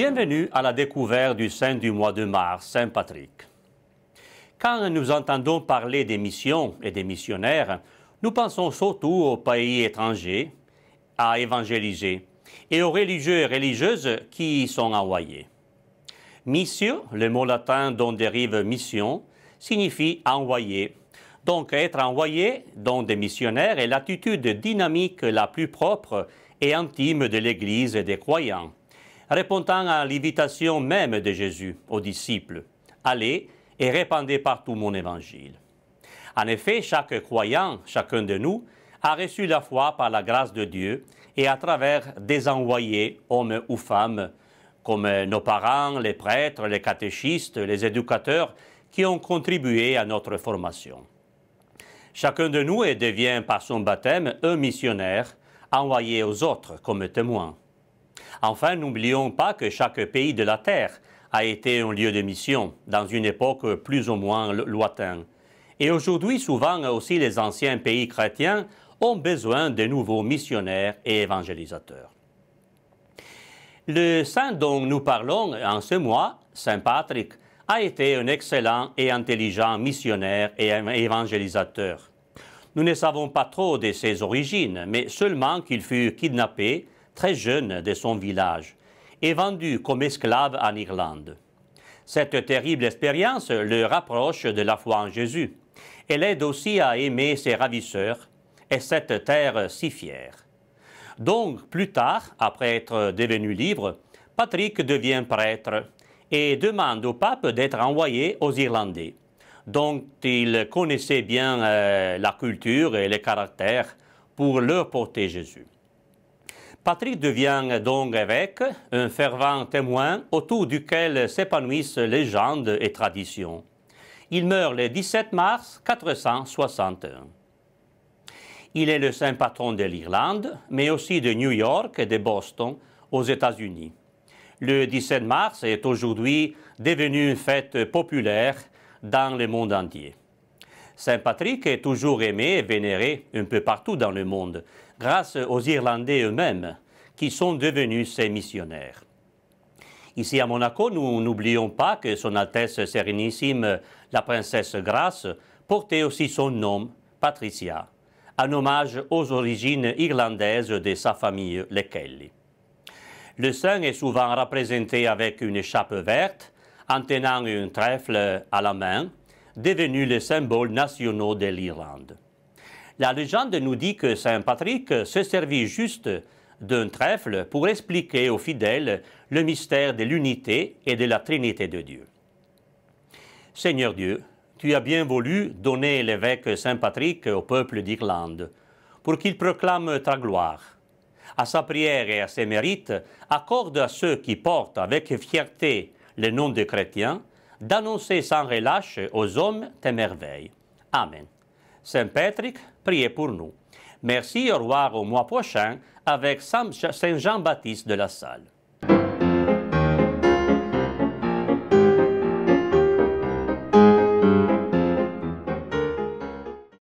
Bienvenue à la découverte du saint du mois de mars, Saint Patrick. Quand nous entendons parler des missions et des missionnaires, nous pensons surtout aux pays étrangers à évangéliser et aux religieux et religieuses qui y sont envoyés. Missio, le mot latin dont dérive mission, signifie envoyer. Donc être envoyé, dont des missionnaires, est l'attitude dynamique la plus propre et intime de l'Église et des croyants, répondant à l'invitation même de Jésus aux disciples. Allez et répandez partout mon évangile. En effet, chaque croyant, chacun de nous, a reçu la foi par la grâce de Dieu et à travers des envoyés, hommes ou femmes, comme nos parents, les prêtres, les catéchistes, les éducateurs, qui ont contribué à notre formation. Chacun de nous devient par son baptême un missionnaire envoyé aux autres comme témoin. Enfin, n'oublions pas que chaque pays de la terre a été un lieu de mission dans une époque plus ou moins lointaine. Et aujourd'hui, souvent aussi les anciens pays chrétiens ont besoin de nouveaux missionnaires et évangélisateurs. Le saint dont nous parlons en ce mois, Saint Patrick, a été un excellent et intelligent missionnaire et évangélisateur. Nous ne savons pas trop de ses origines, mais seulement qu'il fut kidnappé très jeune de son village et vendu comme esclave en Irlande. Cette terrible expérience le rapproche de la foi en Jésus et l'aide aussi à aimer ses ravisseurs et cette terre si fière. Donc, plus tard, après être devenu libre, Patrick devient prêtre et demande au pape d'être envoyé aux Irlandais, dont il connaissait bien la culture et le caractère pour leur porter Jésus. Patrick devient donc évêque, un fervent témoin autour duquel s'épanouissent légendes et traditions. Il meurt le 17 mars 461. Il est le saint patron de l'Irlande, mais aussi de New York et de Boston, aux États-Unis. Le 17 mars est aujourd'hui devenu une fête populaire dans le monde entier. Saint Patrick est toujours aimé et vénéré un peu partout dans le monde, grâce aux Irlandais eux-mêmes, qui sont devenus ses missionnaires. Ici à Monaco, nous n'oublions pas que Son Altesse Sérénissime, la princesse Grace, portait aussi son nom, Patricia, en hommage aux origines irlandaises de sa famille, les Kelly. Le saint est souvent représenté avec une écharpe verte, en tenant un trèfle à la main, devenu le symbole national de l'Irlande. La légende nous dit que Saint Patrick se servit juste d'un trèfle pour expliquer aux fidèles le mystère de l'unité et de la Trinité de Dieu. Seigneur Dieu, tu as bien voulu donner l'évêque Saint Patrick au peuple d'Irlande pour qu'il proclame ta gloire. À sa prière et à ses mérites, accorde à ceux qui portent avec fierté le nom de chrétiens d'annoncer sans relâche aux hommes tes merveilles. Amen. Saint Patrick, priez pour nous. Merci, au revoir au mois prochain avec Saint Jean-Baptiste de la Salle.